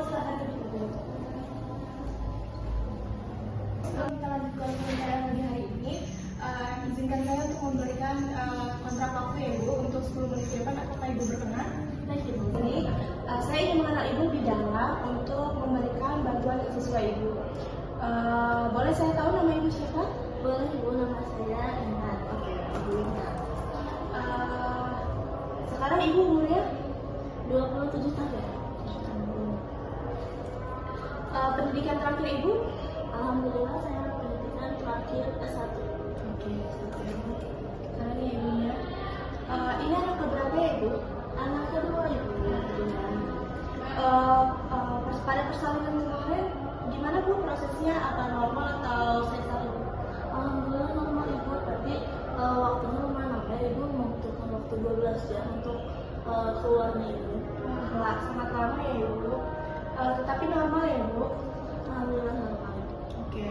silakan duduk. Kita lanjutkan pembicaraan di hari ini. Izinkan saya untuk memberikan kontrak waktu ya Ibu untuk 10 menit ke depan. Apakah Ibu berkenan? Baik Ibu. Ini saya ingin mengenal Ibu lebih dalam untuk memberikan bantuan ke siswa Ibu. Boleh saya tahu nama Ibu siapa? Boleh Ibu, nama saya Intan. Oke, Ibu Intan. Sekarang Ibu umurnya 27 tahun ya? Pendidikan terakhir Ibu? Alhamdulillah saya pendidikan terakhir S1. Oke, sekarang ya Ibunya. Ini anak keberapa ya Ibu? Anak kedua Ibu. Pada persalinan kemarin gimana Bu prosesnya? Apa normal atau sesar Ibu? Alhamdulillah normal Ibu, tapi waktunya lumayan lama ya Ibu, membutuhkan waktu 12 jam untuk keluarnya Ibu. Sangat lama ya Ibu. Tetapi normal ya Bu? Alhamdulillah normal Ibu. Oke.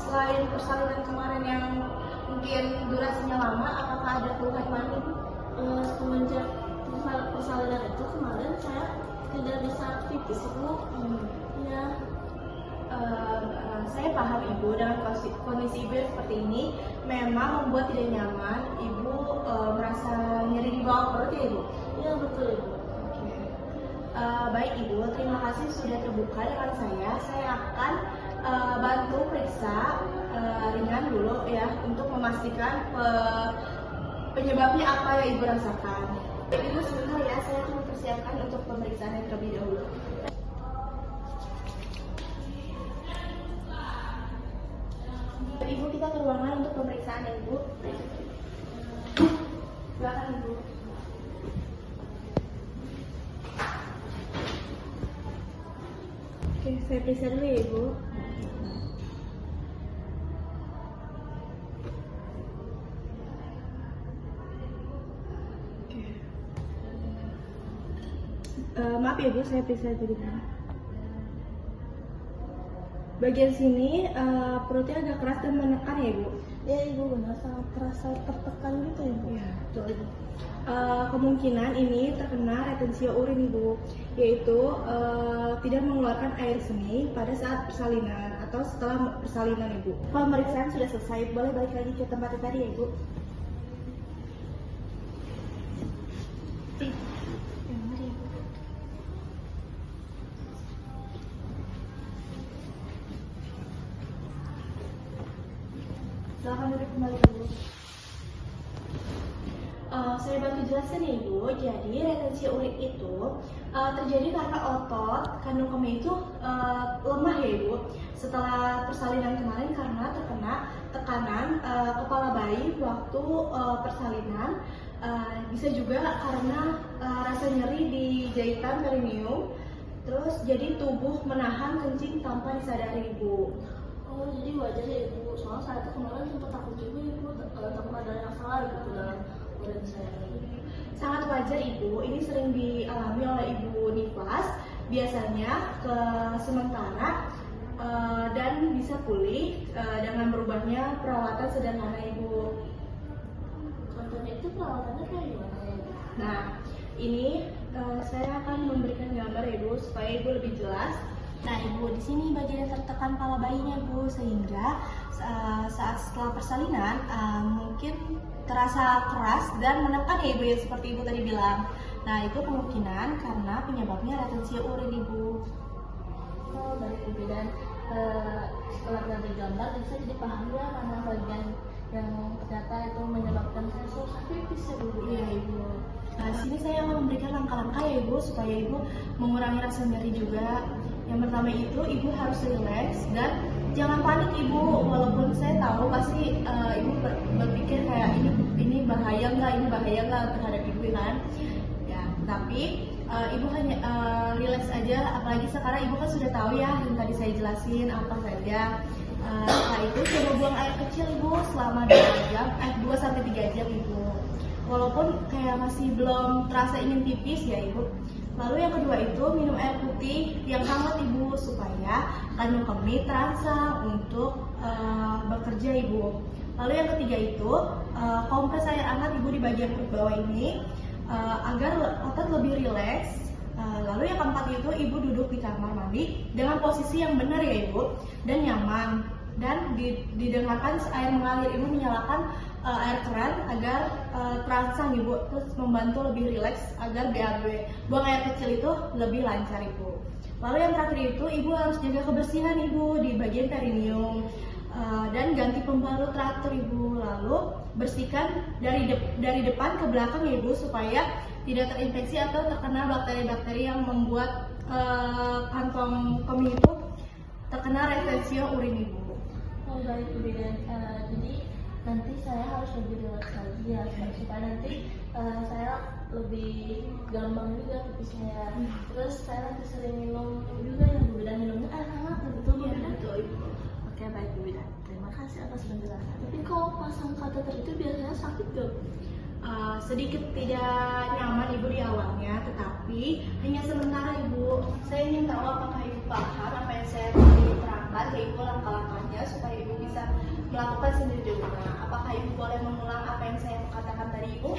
Selain persalinan kemarin yang mungkin durasinya lama, apakah ada keluhan lain Ibu? Semenjak persalinan itu kemarin saya tidak bisa aktivis Ibu. Ya. Saya paham Ibu dengan kondisi Ibu seperti ini memang membuat tidak nyaman. Ibu merasa nyeri di bawah perut ya Ibu? Iya betul Ibu. Oke. Baik Ibu, terima kasih sudah terbuka dengan saya. Saya akan bantu periksa ringan dulu ya untuk memastikan penyebabnya apa yang Ibu rasakan. Ibu sebentar ya, saya akan mempersiapkan untuk pemeriksaan yang terlebih dahulu. Ibu, kita ke ruangan untuk pemeriksaan ya Ibu. Silakan Ibu. Oke, saya periksa dulu ya Ibu. Oke. Maaf ya Bu, saya periksa dulu. Bagian sini perutnya agak keras dan menekan ya Ibu? Ya Ibu, benar, sangat terasa tertekan gitu Ibu. Iya, betul Ibu. Kemungkinan ini terkena retensio urin Ibu, yaitu tidak mengeluarkan air seni pada saat persalinan atau setelah persalinan Ibu. Pemeriksaan sudah selesai, boleh balik lagi ke tempatnya tadi ya Ibu. Silakan duduk kembali Ibu. Saya bantu jelaskan ya Ibu. Jadi retensi urin itu terjadi karena otot kandung kemih itu lemah ya Ibu. Setelah persalinan kemarin karena terkena tekanan kepala bayi waktu persalinan. Bisa juga karena rasa nyeri di jahitan perineum. Terus jadi tubuh menahan kencing tanpa disadari Ibu. Oh, jadi wajar ya Ibu, soalnya saya tuh kemarin sempat takut juga Ibu, takut ada yang salah gitu dalam urin saya. Sangat wajar Ibu, ini sering dialami oleh Ibu nifas, biasanya ke sementara dan bisa pulih dengan berubahnya perawatan sederhana Ibu. Contohnya itu perawatannya kayak gimana ya Ibu? Nah, ini saya akan memberikan gambar ya Ibu supaya Ibu lebih jelas. Nah Ibu, di sini bagian yang tertekan kepala bayinya Ibu, sehingga saat setelah persalinan mungkin terasa keras dan menekan ya Ibu ya, seperti Ibu tadi bilang. Nah itu kemungkinan karena penyebabnya retensi urin Ibu. Oh, dari Ibu, dan setelah dari gambar bisa jadi paham ya mana bagian yang ternyata itu menyebabkan saya susah pipis ya Bu. Iya Ibu. Nah di sini saya mau memberikan langkah-langkah ya Ibu supaya Ibu mengurangi rasa nyeri juga. Yang pertama itu Ibu harus relax dan jangan panik Ibu. Walaupun saya tahu pasti Ibu berpikir kayak ini bahaya nggak terhadap Ibu kan. Ya, tapi Ibu hanya relax aja. Apalagi sekarang Ibu kan sudah tahu ya yang tadi saya jelasin apa saja. Setelah itu coba buang air kecil Ibu selama 2 jam, 2-3 jam Ibu. Walaupun kayak masih belum terasa ingin pipis ya Ibu. Lalu yang kedua itu minum air putih yang hangat Ibu supaya kandung kemih terangsang untuk bekerja Ibu. Lalu yang ketiga itu kompres air hangat Ibu di bagian perut bawah ini agar otot lebih rileks Lalu yang keempat itu ibu duduk di kamar mandi dengan posisi yang benar ya ibu dan nyaman, dan didengarkan air mengalir. Ibu menyalakan air keran agar terangsang ibu, terus membantu lebih rileks agar BAB buang air kecil itu lebih lancar ibu. Lalu yang terakhir itu ibu harus jaga kebersihan ibu di bagian perineum dan ganti pembalut teratur ibu. Lalu bersihkan dari depan ke belakang ya ibu supaya tidak terinfeksi atau terkena bakteri-bakteri yang membuat kantong kemih itu terkena retensio urin ibu. Oh baik Bu Bidan, jadi nanti saya harus lebih rileks lagi ya supaya nanti saya lebih gampang juga pipis saya. Terus saya nanti sering minum juga ya Bu Bidan, minumnya air hangat betul Bu Bidan? Betul ibu. Oke baik Bu Bidan, terima kasih atas penjelasan. Tapi kalau pasang kateter itu biasanya sakit gak? Sedikit tidak nyaman ibu di awalnya, tetapi hanya sementara ibu. Saya ingin tahu apakah ibu paham apa yang saya terangkan ke ibu langkah-langkahnya supaya ibu bisa melakukan sendiri di rumah. Apakah ibu boleh mengulang apa yang saya katakan tadi ibu?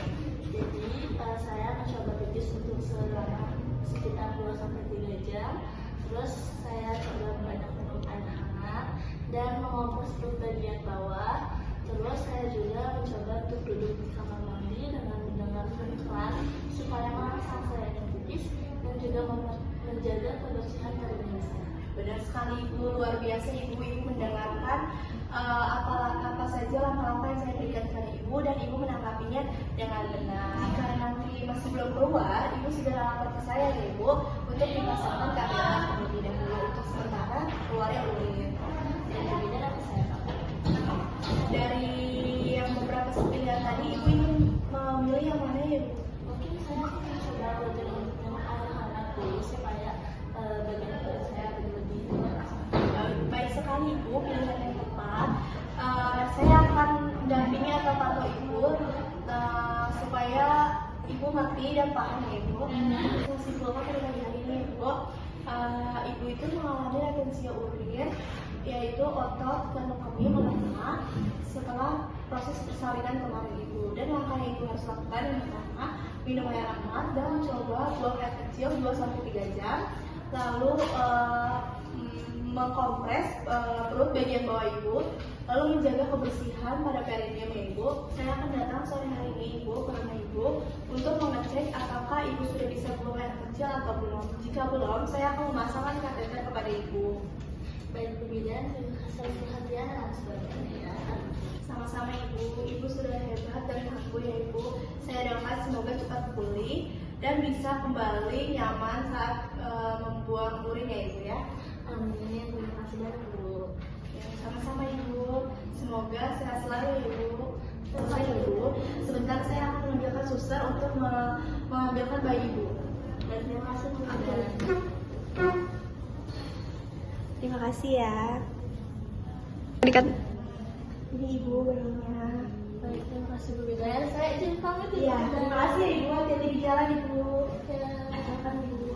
Jadi saya mencoba pipis untuk selama sekitar 2-3 jam. Terus saya coba banyak minum air hangat dan mengompres perut bagian bawah. Terus saya juga mencoba untuk duduk di kamar mandi dengan mendengarkan keran supaya merangsang saya pipis dan juga menjaga kebersihan perineum saya. Benar sekali ibu, luar biasa ibu mendengarkan apa saja langkah-langkah yang saya berikan kepada ibu dan ibu menanggapinya dengan benar. Jika nanti masih belum keluar, ibu segera lapor ke saya ya ibu untuk dipasangkan kateter terlebih dahulu untuk sementara keluarnya urin. Dan kemudian apa saya pakai? Dari yang beberapa pilihan tadi, ibu ingin memilih yang mana ya ibu? Mungkin saya akan coba belajar untuk minum air hangat dulu supaya bagian perut saya lebih rileks. Baik sekali ibu, pilihan yang tepat. Saya akan mendampingi atau pantau ibu supaya ibu ngerti dan paham ya ibu. Simpulkan pada pagi hari ini ibu, ibu itu mengalami retensio urin, yaitu otot kantong kemih melemah setelah proses persalinan kemarin ibu. Dan langkah yang ibu harus lakukan yang pertama, minum air hangat dan coba buang air kecil 2-3 jam. Lalu mengkompres perut bagian bawah ibu, lalu menjaga kebersihan pada perineum ya ibu. Saya akan datang sore hari ini ibu ke rumah ibu untuk mengecek apakah ibu sudah bisa buang air kecil atau belum. Jika belum, saya akan memasangkan kateter kepada ibu. Baik Bu Bidan, terima kasih atas perhatian dan sebagainya ya. Sama-sama ibu sudah hebat dan aku ya ibu. Saya doakan semoga cepat pulih dan bisa kembali nyaman saat membuang urin ya ibu ya. Amin, terima kasih banyak Bu. Ya, sama-sama ibu. Semoga sehat selalu ya ibu. Selesai ya ibu. Sebentar saya akan mengambilkan suster untuk mengambilkan bayi ibu. Dan terima kasih Bu Bidan. Terima kasih ya. Ini ibu bayinya. Baik, terima kasih Bu Bidan. Saya izin pamit Iya, Bu Bidan. terima kasih ya ibu. Hati-hati di jalan ibu. Ya. Silakan ibu.